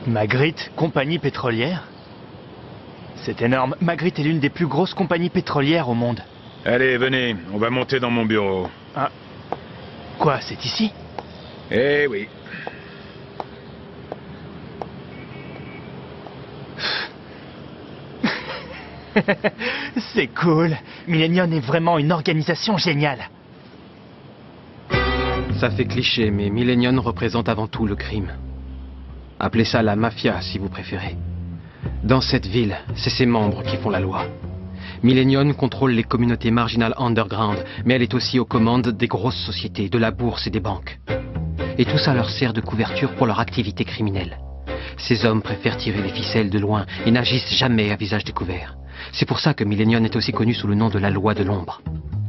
Magritte, compagnie pétrolière? C'est énorme. Magritte est l'une des plus grosses compagnies pétrolières au monde. Allez, venez, on va monter dans mon bureau. Ah. Quoi, c'est ici? Eh oui. C'est cool. Millennium est vraiment une organisation géniale. Ça fait cliché, mais Millennium représente avant tout le crime. Appelez ça la mafia, si vous préférez. Dans cette ville, c'est ses membres qui font la loi. Millennium contrôle les communautés marginales underground, mais elle est aussi aux commandes des grosses sociétés, de la bourse et des banques. Et tout ça leur sert de couverture pour leur activité criminelle. Ces hommes préfèrent tirer les ficelles de loin et n'agissent jamais à visage découvert. C'est pour ça que Millennium est aussi connu sous le nom de la loi de l'ombre.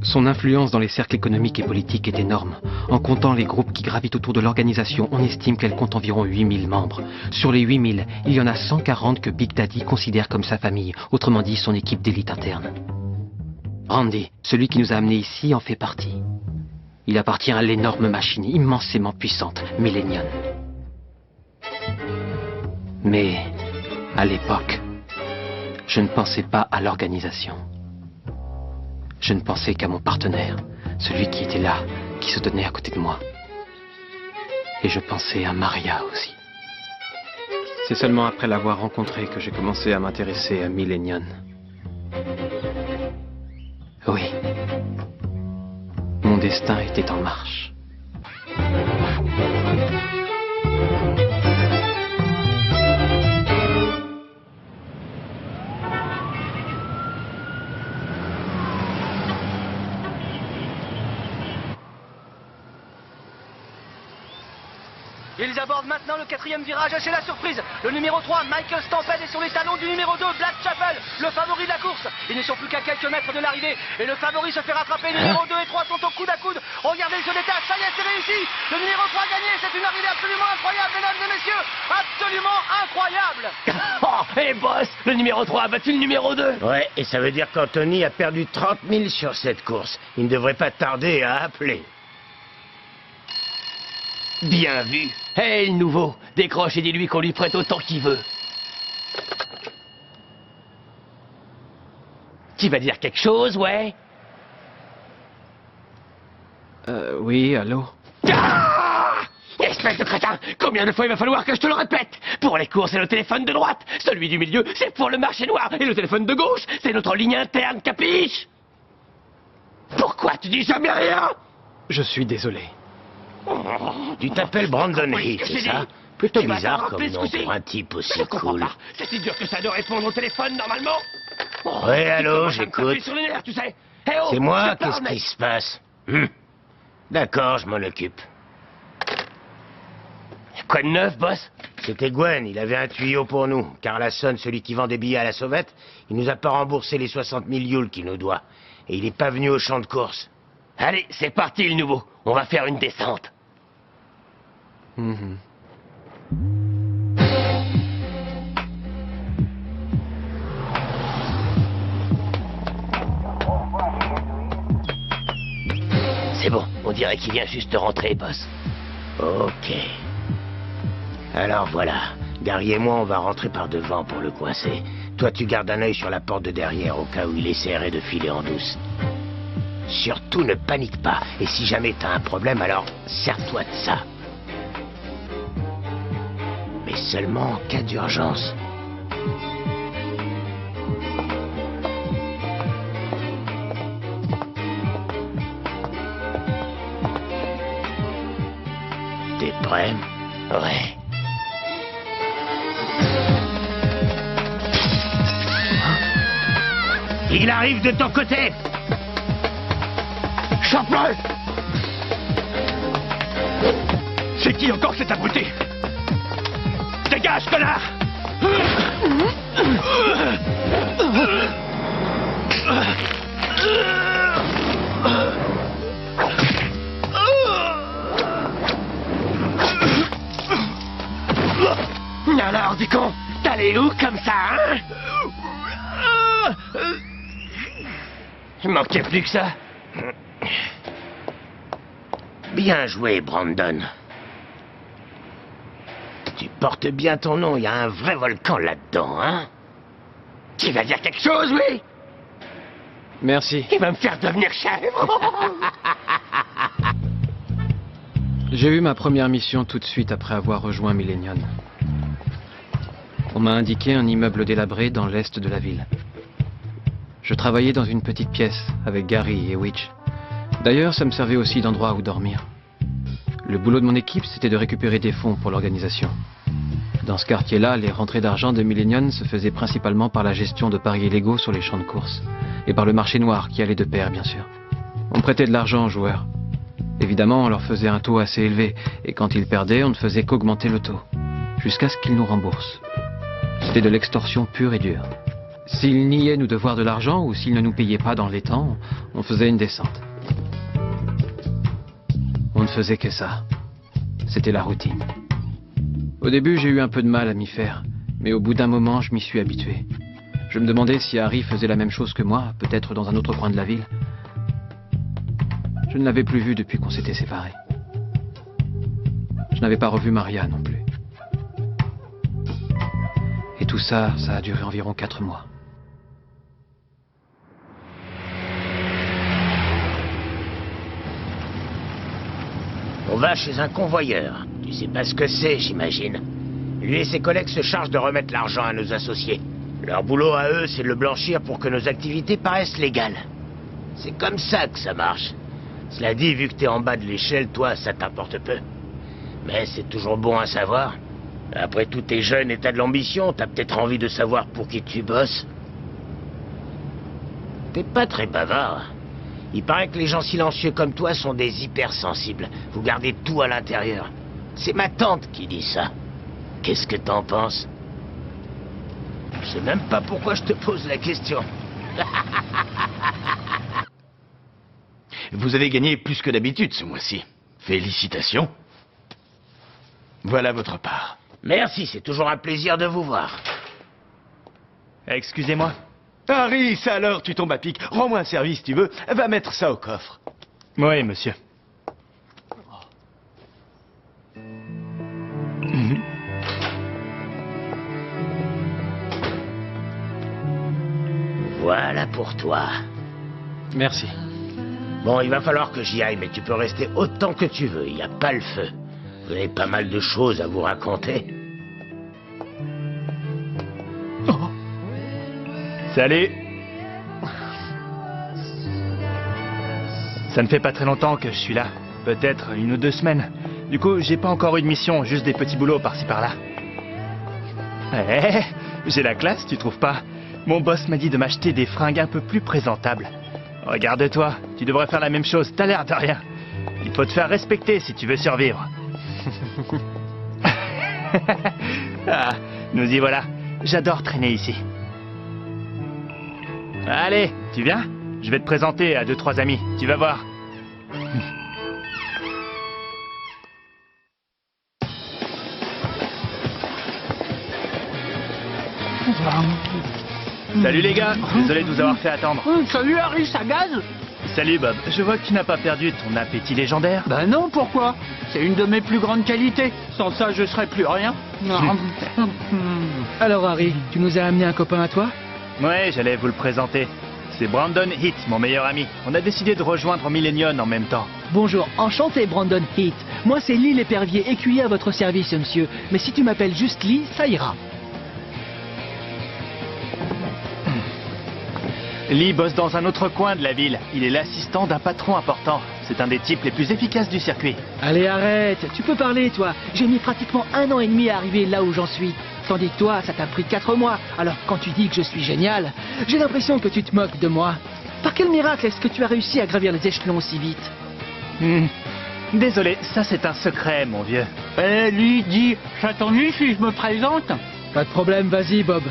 Son influence dans les cercles économiques et politiques est énorme. En comptant les groupes qui gravitent autour de l'organisation, on estime qu'elle compte environ 8000 membres. Sur les 8000, il y en a 140 que Big Daddy considère comme sa famille, autrement dit son équipe d'élite interne. Randy, celui qui nous a amenés ici, en fait partie. Il appartient à l'énorme machine immensément puissante, Millennium. Mais, à l'époque, je ne pensais pas à l'organisation. Je ne pensais qu'à mon partenaire, celui qui était là, qui se tenait à côté de moi. Et je pensais à Maria aussi. C'est seulement après l'avoir rencontrée que j'ai commencé à m'intéresser à Millennium. Oui. Mon destin était en marche. Ils abordent maintenant le 4e virage, c'est la surprise. Le numéro 3, Michael Stampede, est sur les talons du numéro 2, Black Chapel, le favori de la course. Ils ne sont plus qu'à quelques mètres de l'arrivée et le favori se fait rattraper. Numéro 2 et 3 sont au coude à coude. Regardez, ils se détachent, ça y est, c'est réussi. Le numéro 3 a gagné, c'est une arrivée absolument incroyable, mesdames et messieurs. Absolument incroyable. Oh, hé boss, le numéro 3 a battu le numéro 2. Ouais, et ça veut dire qu'Anthony a perdu 30 000 sur cette course. Il ne devrait pas tarder à appeler. Bien vu. Hé, le nouveau, décroche et dis-lui qu'on lui prête autant qu'il veut. Tu vas dire quelque chose, ouais? Oui, allô? Ah! Espèce de crétin! Combien de fois il va falloir que je te le répète? Pour les courses, c'est le téléphone de droite. Celui du milieu, c'est pour le marché noir. Et le téléphone de gauche, c'est notre ligne interne, capiche? Pourquoi tu dis jamais rien? Je suis désolé. Tu t'appelles Brandon Heath, c'est ça? Plutôt Tu vas bizarre t'en comme rappeler ce nom coup-ci? pour un type aussi Je comprends cool. pas. C'est si dur que ça de répondre au téléphone, normalement? Oh, Ouais, tu allô, commences à me j'écoute. taper sur les nerfs, tu sais. Eh oh, C'est moi, je parle, qu'est-ce mec. qui se passe? D'accord, je m'en occupe. Quoi de neuf, boss? C'était Gwen, il avait un tuyau pour nous. Carlasson, celui qui vend des billets à la sauvette, il nous a pas remboursé les 60 000 youles qu'il nous doit. Et il est pas venu au champ de course. Allez, c'est parti, le nouveau. On va faire une descente. C'est bon, on dirait qu'il vient juste de rentrer, boss. Ok. Alors voilà, Gary et moi, on va rentrer par devant pour le coincer. Toi, tu gardes un œil sur la porte de derrière au cas où il essaierait de filer en douce. Surtout, ne panique pas. Et si jamais t'as un problème, alors sers-toi de ça. Mais seulement en cas d'urgence. T'es prêt? Ouais. Il arrive de ton côté! Chope-le! C'est qui encore cet abruti? Dégage, connard! Alors, du con, t'allais où comme ça, hein? Il manquait plus que ça. Bien joué, Brandon. Tu porte bien ton nom, il y a un vrai volcan là-dedans, hein? Tu vas dire quelque chose, oui? Merci. Il va me faire devenir chèvre. J'ai eu ma première mission tout de suite après avoir rejoint Millennium. On m'a indiqué un immeuble délabré dans l'est de la ville. Je travaillais dans une petite pièce avec Gary et Witch. D'ailleurs, ça me servait aussi d'endroit où dormir. Le boulot de mon équipe, c'était de récupérer des fonds pour l'organisation. Dans ce quartier-là, les rentrées d'argent de Millennium se faisaient principalement par la gestion de paris illégaux sur les champs de course. Et par le marché noir qui allait de pair, bien sûr. On prêtait de l'argent aux joueurs. Évidemment, on leur faisait un taux assez élevé. Et quand ils perdaient, on ne faisait qu'augmenter le taux. Jusqu'à ce qu'ils nous remboursent. C'était de l'extorsion pure et dure. S'ils niaient nous devoir de l'argent ou s'ils ne nous payaient pas dans les temps, on faisait une descente. On ne faisait que ça. C'était la routine. Au début, j'ai eu un peu de mal à m'y faire, mais au bout d'un moment, je m'y suis habitué. Je me demandais si Harry faisait la même chose que moi, peut-être dans un autre coin de la ville. Je ne l'avais plus vu depuis qu'on s'était séparés. Je n'avais pas revu Maria non plus. Et tout ça, ça a duré environ 4 mois. On va chez un convoyeur. Tu sais pas ce que c'est, j'imagine. Lui et ses collègues se chargent de remettre l'argent à nos associés. Leur boulot à eux, c'est de le blanchir pour que nos activités paraissent légales. C'est comme ça que ça marche. Cela dit, vu que t'es en bas de l'échelle, toi, ça t'importe peu. Mais c'est toujours bon à savoir. Après tout, t'es jeune et t'as de l'ambition, t'as peut-être envie de savoir pour qui tu bosses. T'es pas très bavard. Il paraît que les gens silencieux comme toi sont des hypersensibles. Vous gardez tout à l'intérieur. C'est ma tante qui dit ça. Qu'est-ce que t'en penses? Je sais même pas pourquoi je te pose la question. Vous avez gagné plus que d'habitude ce mois-ci. Félicitations. Voilà votre part. Merci, c'est toujours un plaisir de vous voir. Excusez-moi. Harry, ça alors, tu tombes à pic. Rends-moi un service, tu veux. Va mettre ça au coffre. Oui, monsieur. Voilà pour toi. Merci. Bon, il va falloir que j'y aille, mais tu peux rester autant que tu veux. Il n'y a pas le feu. Vous avez pas mal de choses à vous raconter. Salut. Ça ne fait pas très longtemps que je suis là. Peut-être 1 ou 2 semaines. Du coup, j'ai pas encore eu de mission, juste des petits boulots par-ci par-là. Eh, j'ai la classe, tu trouves pas? Mon boss m'a dit de m'acheter des fringues un peu plus présentables. Regarde-toi, tu devrais faire la même chose, t'as l'air de rien. Il faut te faire respecter si tu veux survivre. Ah, nous y voilà. J'adore traîner ici. Allez, tu viens? Je vais te présenter à 2-3 amis, tu vas voir. Salut les gars, désolé de vous avoir fait attendre. Salut Harry, ça gaze? Salut Bob, je vois que tu n'as pas perdu ton appétit légendaire. Ben non, pourquoi? C'est une de mes plus grandes qualités. Sans ça, je serais plus rien. Alors Harry, tu nous as amené un copain à toi? Ouais, j'allais vous le présenter. C'est Brandon Heath, mon meilleur ami. On a décidé de rejoindre Millennium en même temps. Bonjour, enchanté Brandon Heath. Moi c'est Lee l'épervier, écuyer à votre service, monsieur. Mais si tu m'appelles juste Lee, ça ira. Lee bosse dans un autre coin de la ville. Il est l'assistant d'un patron important. C'est un des types les plus efficaces du circuit. Allez, arrête, tu peux parler, toi. J'ai mis pratiquement 1 an et demi à arriver là où j'en suis. Tandis que toi, ça t'a pris 4 mois. Alors quand tu dis que je suis génial, j'ai l'impression que tu te moques de moi. Par quel miracle est-ce que tu as réussi à gravir les échelons aussi vite? Désolé, ça c'est un secret, mon vieux. Lui dit, ça t'ennuie si je me présente? Pas de problème, vas-y Bob.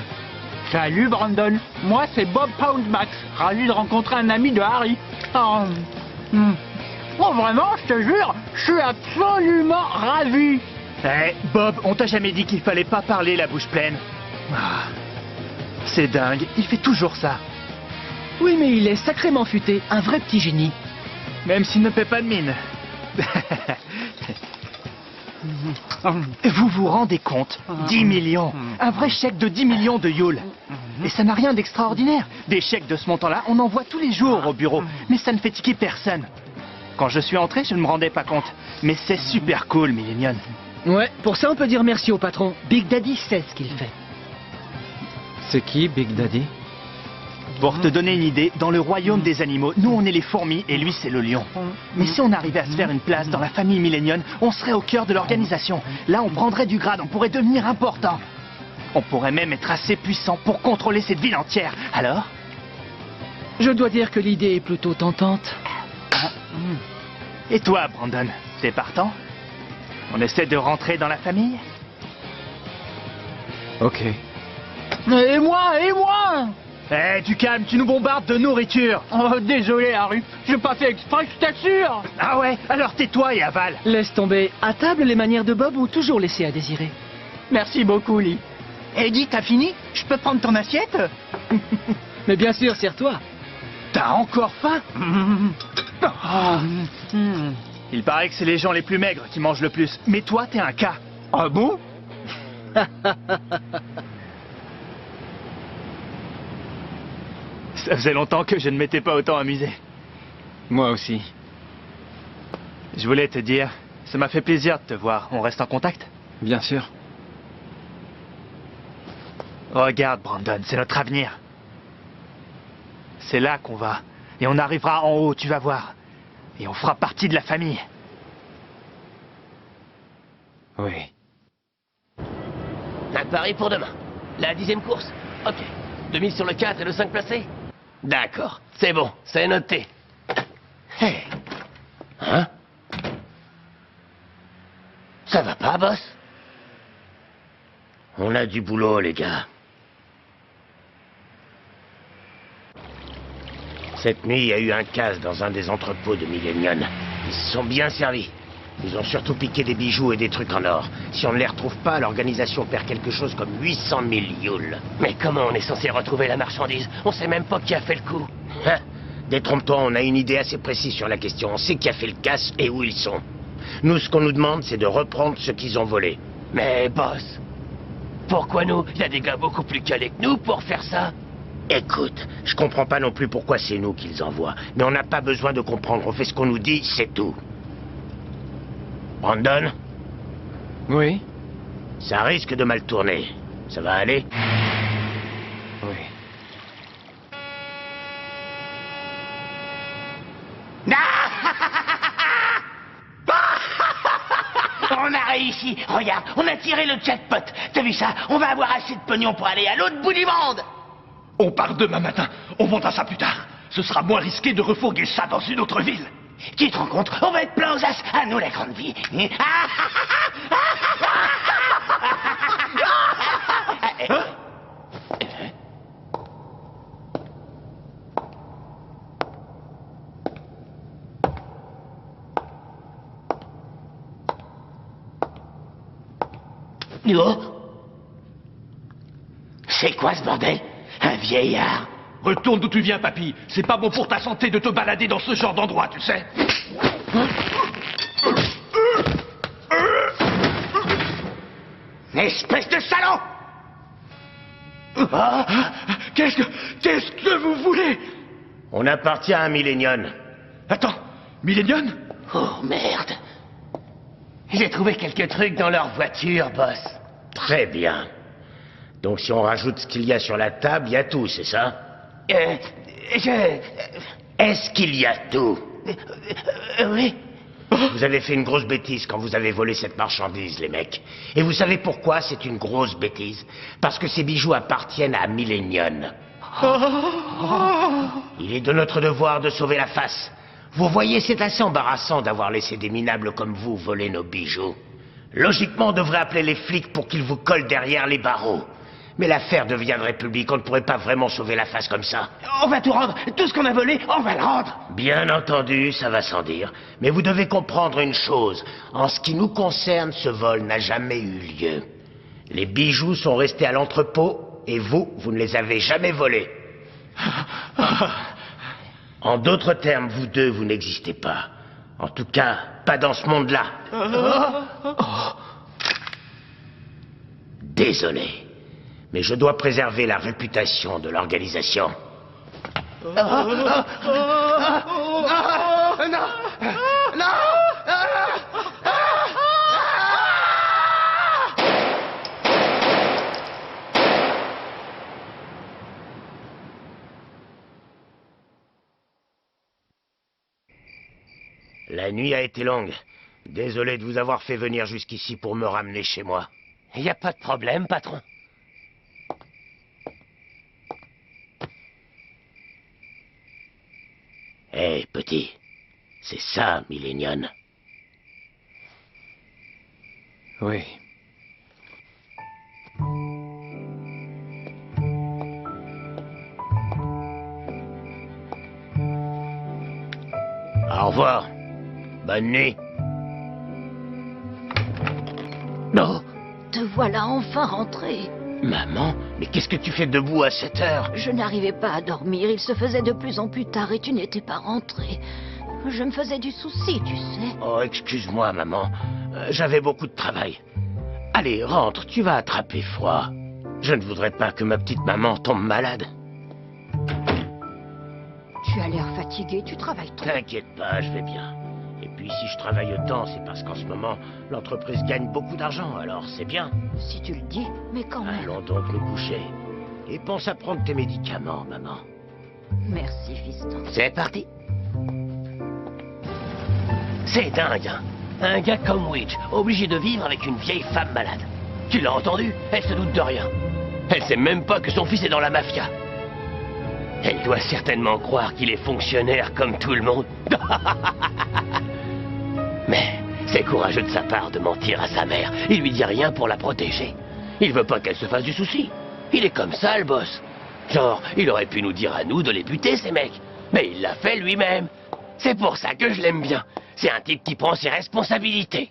Salut Brandon, moi c'est Bob Poundmax, ravi de rencontrer un ami de Harry. Oh vraiment, je te jure, je suis absolument ravi. Eh, Bob, on t'a jamais dit qu'il fallait pas parler la bouche pleine? Ah, c'est dingue, il fait toujours ça. Oui, mais il est sacrément futé, un vrai petit génie. Même s'il ne paie pas de mine. Vous vous rendez compte? 10 millions. Un vrai chèque de 10 millions de Yule. Et ça n'a rien d'extraordinaire. Des chèques de ce montant-là, on en voit tous les jours au bureau. Mais ça ne fait tiquer personne. Quand je suis entré, je ne me rendais pas compte. Mais c'est super cool, Millennium. Ouais, pour ça on peut dire merci au patron. Big Daddy sait ce qu'il fait. C'est qui, Big Daddy? Pour te donner une idée, dans le royaume des animaux, nous on est les fourmis et lui c'est le lion. Mais si on arrivait à se faire une place dans la famille Millennium, on serait au cœur de l'organisation. Là on prendrait du grade, on pourrait devenir important. On pourrait même être assez puissant pour contrôler cette ville entière. Alors? Je dois dire que l'idée est plutôt tentante. Et toi, Brandon, t'es partant? On essaie de rentrer dans la famille? Ok. Et moi Eh, du calme, tu nous bombardes de nourriture. Oh, désolé, Harry. J'ai pas fait exprès, je t'assure. Ah ouais? Alors tais-toi et avale. Laisse tomber. À table, les manières de Bob ont toujours laissé à désirer. Merci beaucoup, Lee. Eddie, t'as fini? Je peux prendre ton assiette? Mais bien sûr, sers-toi. T'as encore faim? Il paraît que c'est les gens les plus maigres qui mangent le plus. Mais toi, t'es un cas. Ah bon? Ça faisait longtemps que je ne m'étais pas autant amusé. Moi aussi. Je voulais te dire, ça m'a fait plaisir de te voir. On reste en contact? Bien sûr. Regarde, Brandon, c'est notre avenir. C'est là qu'on va. Et on arrivera en haut, tu vas voir. Et on fera partie de la famille. Oui. Un pari pour demain. La 10e course. Ok. 2000 sur le 4 et le 5 placé. D'accord. C'est bon. C'est noté. Hey. Hein? Ça va pas, boss? On a du boulot, les gars. Cette nuit, il y a eu un casse dans un des entrepôts de Millennium. Ils se sont bien servis. Ils ont surtout piqué des bijoux et des trucs en or. Si on ne les retrouve pas, l'organisation perd quelque chose comme 800 000 Yule. Mais comment on est censé retrouver la marchandise? On sait même pas qui a fait le coup. Hein? Détrompe-toi, on a une idée assez précise sur la question. On sait qui a fait le casse et où ils sont. Nous, ce qu'on nous demande, c'est de reprendre ce qu'ils ont volé. Mais boss, pourquoi nous? Il y a des gars beaucoup plus calés que nous pour faire ça. Écoute, je comprends pas non plus pourquoi c'est nous qu'ils envoient. Mais on n'a pas besoin de comprendre. On fait ce qu'on nous dit, c'est tout. Brandon? Oui? Ça risque de mal tourner. Ça va aller? Oui. On a réussi. Regarde, on a tiré le jackpot. T'as vu ça? On va avoir assez de pognon pour aller à l'autre bout du monde. On part demain matin. On vendra ça plus tard. Ce sera moins risqué de refourguer ça dans une autre ville. Tu te rends compte? On va être plein aux as. À nous la grande vie. Hein? Oh. C'est quoi ce bordel? Un vieillard? Retourne d'où tu viens, papy. C'est pas bon pour ta santé de te balader dans ce genre d'endroit, tu sais. Espèce de salaud! Qu'est-ce que vous voulez? On appartient à Millennium. Attends, Millennium? Oh merde! J'ai trouvé quelques trucs dans leur voiture, boss. Très bien. Donc si on rajoute ce qu'il y a sur la table, il y a tout, c'est ça? Est-ce qu'il y a tout? Oui. Vous avez fait une grosse bêtise quand vous avez volé cette marchandise, les mecs. Et vous savez pourquoi c'est une grosse bêtise? Parce que ces bijoux appartiennent à Millennium. Il est de notre devoir de sauver la face. Vous voyez, c'est assez embarrassant d'avoir laissé des minables comme vous voler nos bijoux. Logiquement, on devrait appeler les flics pour qu'ils vous collent derrière les barreaux. Mais l'affaire deviendrait publique, on ne pourrait pas vraiment sauver la face comme ça. On va tout rendre. Tout ce qu'on a volé, on va le rendre. Bien entendu, ça va sans dire. Mais vous devez comprendre une chose. En ce qui nous concerne, ce vol n'a jamais eu lieu. Les bijoux sont restés à l'entrepôt et vous ne les avez jamais volés. En d'autres termes, vous deux, vous n'existez pas. En tout cas, pas dans ce monde-là. Désolé, mais je dois préserver la réputation de l'organisation. La nuit a été longue. Désolé de vous avoir fait venir jusqu'ici pour me ramener chez moi. Il n'y a pas de problème, patron. Hé, petit, c'est ça, Millennium. Oui. Au revoir. Bonne nuit. Non. Te voilà enfin rentré. Maman, mais qu'est-ce que tu fais debout à cette heure? Je n'arrivais pas à dormir, il se faisait de plus en plus tard et tu n'étais pas rentré. Je me faisais du souci, tu sais. Oh, excuse-moi, maman. J'avais beaucoup de travail. Allez, rentre, tu vas attraper froid. Je ne voudrais pas que ma petite maman tombe malade. Tu as l'air fatigué, tu travailles trop. T'inquiète pas, je vais bien. Et puis si je travaille autant, c'est parce qu'en ce moment, l'entreprise gagne beaucoup d'argent, alors c'est bien. Si tu le dis, mais quand même. Allons donc nous coucher. Et pense à prendre tes médicaments, maman. Merci, fiston. C'est parti. C'est dingue, hein. Un gars comme Witch, obligé de vivre avec une vieille femme malade. Tu l'as entendu? Elle se doute de rien. Elle sait même pas que son fils est dans la mafia. Elle doit certainement croire qu'il est fonctionnaire comme tout le monde. Mais c'est courageux de sa part de mentir à sa mère. Il lui dit rien pour la protéger. Il veut pas qu'elle se fasse du souci. Il est comme ça, le boss. Genre, il aurait pu nous dire à nous de les buter, ces mecs. Mais il l'a fait lui-même. C'est pour ça que je l'aime bien. C'est un type qui prend ses responsabilités.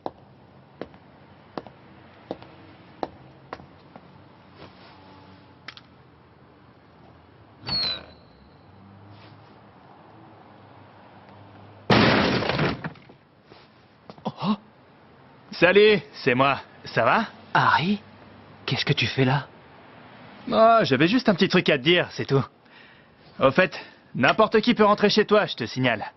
Salut, c'est moi. Ça va? Harry? Qu'est-ce que tu fais là? Oh, j'avais juste un petit truc à te dire, c'est tout. Au fait, n'importe qui peut rentrer chez toi, je te signale.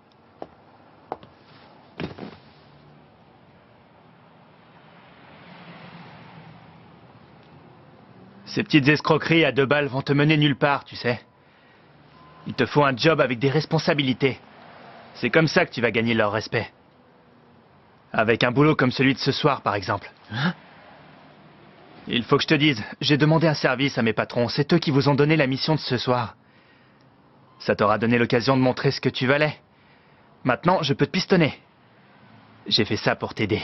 Ces petites escroqueries à 2 balles vont te mener nulle part, tu sais. Il te faut un job avec des responsabilités. C'est comme ça que tu vas gagner leur respect. Avec un boulot comme celui de ce soir, par exemple. Hein? Il faut que je te dise, j'ai demandé un service à mes patrons. C'est eux qui vous ont donné la mission de ce soir. Ça t'aura donné l'occasion de montrer ce que tu valais. Maintenant, je peux te pistonner. J'ai fait ça pour t'aider.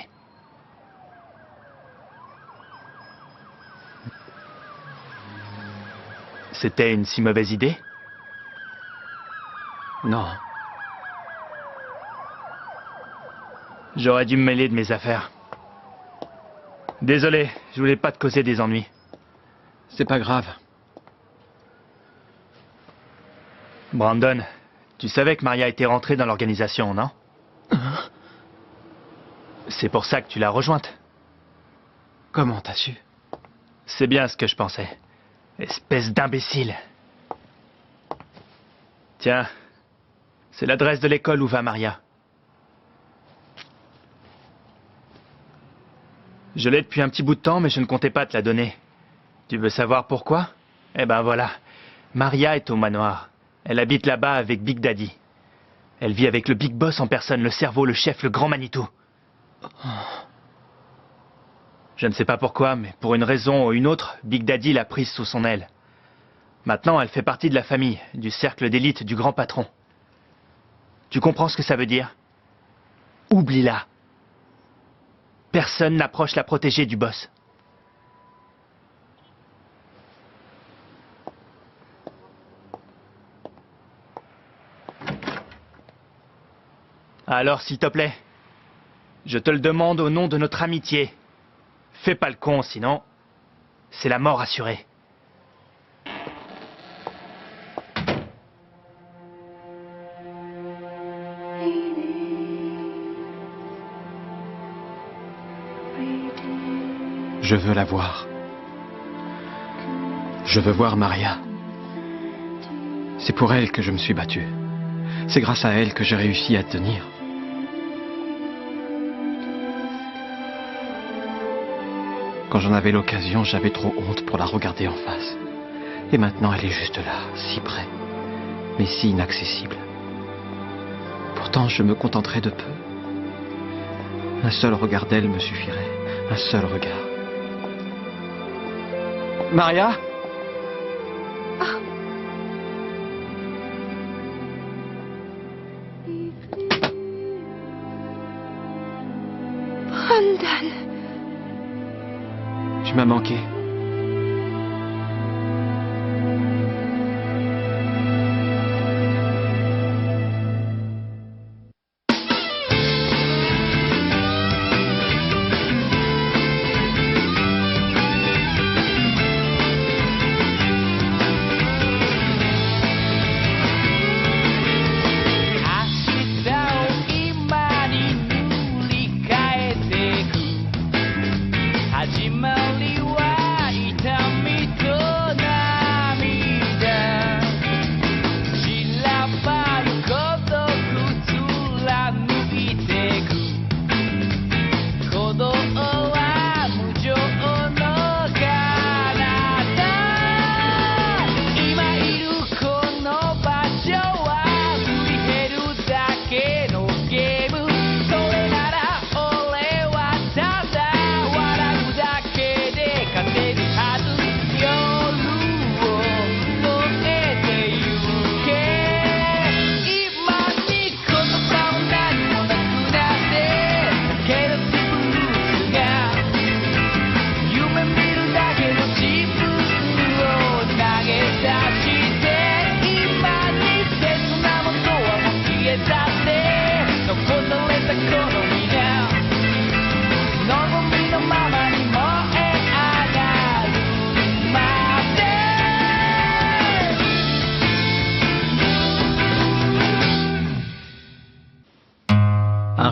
C'était une si mauvaise idée? Non. J'aurais dû me mêler de mes affaires. Désolé, je voulais pas te causer des ennuis. C'est pas grave. Brandon, tu savais que Maria était rentrée dans l'organisation, non? C'est pour ça que tu l'as rejointe. Comment t'as su? C'est bien ce que je pensais. Espèce d'imbécile. Tiens, c'est l'adresse de l'école où va Maria. Je l'ai depuis un petit bout de temps, mais je ne comptais pas te la donner. Tu veux savoir pourquoi? Eh ben voilà. Maria est au manoir. Elle habite là-bas avec Big Daddy. Elle vit avec le Big Boss en personne, le cerveau, le chef, le grand Manitou. Je ne sais pas pourquoi, mais pour une raison ou une autre, Big Daddy l'a prise sous son aile. Maintenant, elle fait partie de la famille, du cercle d'élite du grand patron. Tu comprends ce que ça veut dire? Oublie-la. Personne n'approche la protégée du boss. Alors, s'il te plaît, je te le demande au nom de notre amitié. Fais pas le con, sinon, c'est la mort assurée. Je veux la voir. Je veux voir Maria. C'est pour elle que je me suis battu. C'est grâce à elle que j'ai réussi à tenir. Quand j'en avais l'occasion, j'avais trop honte pour la regarder en face. Et maintenant, elle est juste là, si près, mais si inaccessible. Pourtant, je me contenterai de peu. Un seul regard d'elle me suffirait. Un seul regard. Maria ? Brandon. Tu m'as manqué.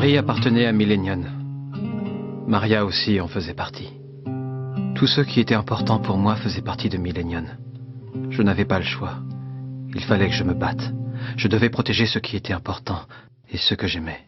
Harry appartenait à Millennium. Maria aussi en faisait partie. Tout ce qui était important pour moi faisait partie de Millennium. Je n'avais pas le choix. Il fallait que je me batte. Je devais protéger ce qui était important et ce que j'aimais.